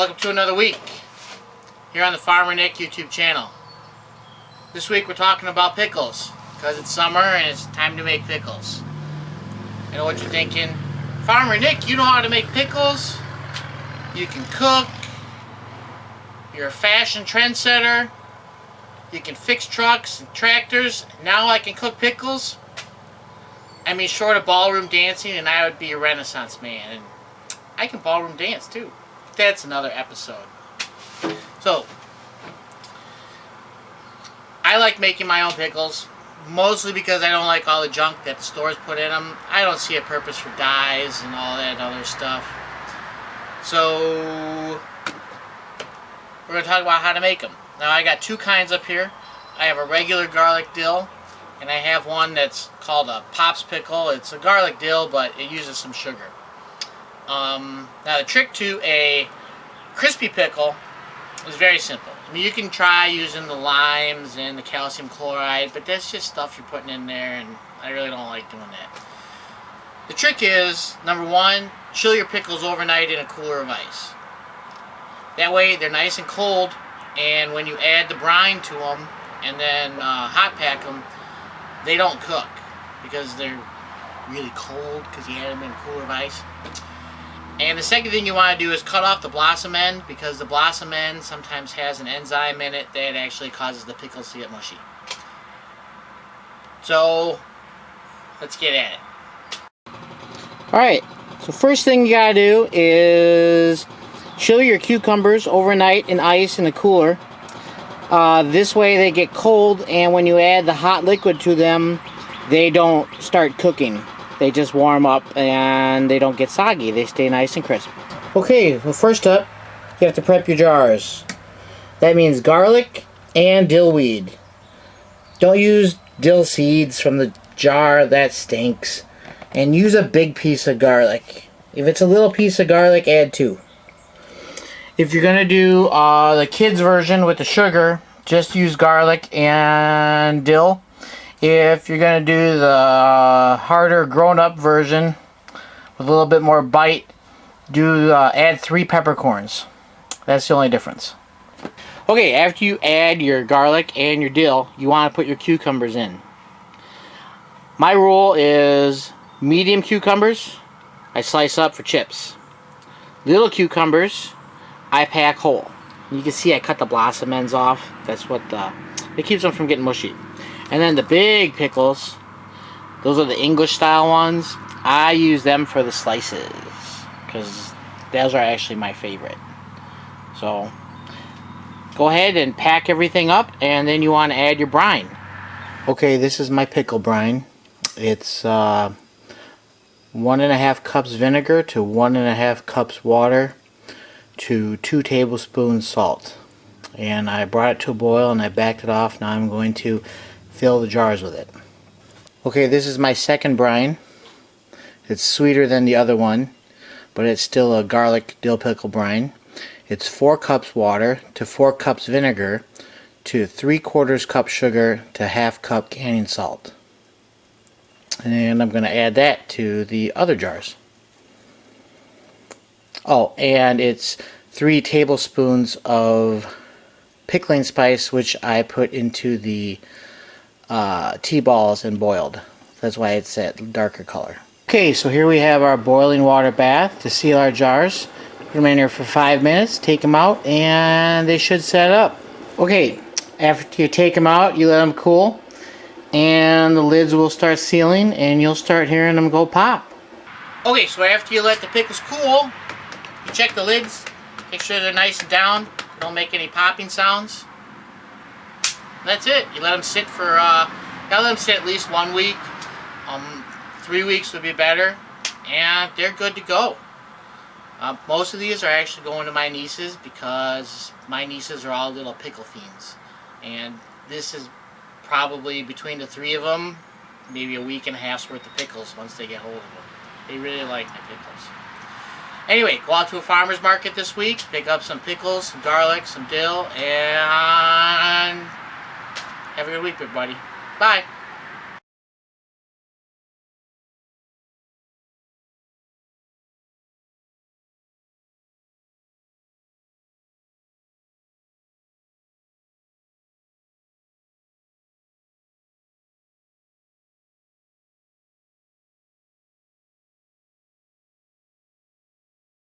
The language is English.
Welcome to another week here on the Farmer Nick YouTube channel. This week we're talking about pickles because it's summer and it's time to make pickles. I know what you're thinking. Farmer Nick, you know how to make pickles? You can cook. You're a fashion trendsetter. You can fix trucks and tractors. Now I can cook pickles? I mean, short of ballroom dancing, and I would be a Renaissance man. And I can ballroom dance too. That's another episode. So, I like making my own pickles, mostly because I don't like all the junk that the stores put in them. I don't see a purpose for dyes and all that other stuff. So, we're going to talk about how to make them. Now, I got two kinds up here. I have a regular garlic dill, and I have one that's called a Pops pickle. It's a garlic dill, but it uses some sugar. Now the trick to a crispy pickle is very simple. I mean, you can try using the limes and the calcium chloride, but that's just stuff you're putting in there, and I really don't like doing that. The trick is, number one, chill your pickles overnight in a cooler of ice. That way they're nice and cold, and when you add the brine to them and then hot pack them, they don't cook because they're really cold because you had them in a cooler of ice. And the second thing you want to do is cut off the blossom end, because the blossom end sometimes has an enzyme in it that actually causes the pickles to get mushy. So, let's get at it. Alright, so first thing you gotta do is chill your cucumbers overnight in ice in a cooler. This way they get cold, and when you add the hot liquid to them, they don't start cooking. They just warm up and they don't get soggy. They stay nice and crisp. Okay, well, first up, you have to prep your jars. That means garlic and dill weed. Don't use dill seeds from the jar, that stinks. And use a big piece of garlic. If it's a little piece of garlic, add two. If you're going to do the kids version with the sugar, just use garlic and dill. If you're going to do the harder grown-up version with a little bit more bite, add 3 peppercorns. That's the only difference. Okay, after you add your garlic and your dill, you want to put your cucumbers in. My rule is medium cucumbers, I slice up for chips. Little cucumbers, I pack whole. You can see I cut the blossom ends off. That's what it keeps them from getting mushy. And then the big pickles, those are the English style ones. I use them for the slices because those are actually my favorite. So go ahead and pack everything up, and then you want to add your brine. Okay, this is my pickle brine. It's 1.5 cups vinegar to 1.5 cups water to 2 tablespoons salt. And I brought it to a boil and I backed it off. Now I'm going to fill the jars with it. Okay, this is my second brine. It's sweeter than the other one, but it's still a garlic dill pickle brine. It's 4 cups water to 4 cups vinegar to 3/4 cup sugar to 1/2 cup canning salt. And I'm going to add that to the other jars. Oh, and it's 3 tablespoons of pickling spice, which I put into the tea balls and boiled. That's why it's that darker color. Okay, so here we have our boiling water bath to seal our jars. Put them in here for 5 minutes, take them out, and they should set up. Okay, after you take them out, you let them cool, and the lids will start sealing, and you'll start hearing them go pop. Okay, so after you let the pickles cool, you check the lids, make sure they're nice and down, don't make any popping sounds. That's it. You let them sit for, gotta let them sit at least 1 week. 3 weeks would be better, and they're good to go. Most of these are actually going to my nieces because my nieces are all little pickle fiends, and this is probably between the 3 of them, maybe a week and a half's worth of pickles once they get hold of them. They really like my pickles. Anyway, go out to a farmer's market this week, pick up some pickles, some garlic, some dill, and have a good week, everybody. Bye.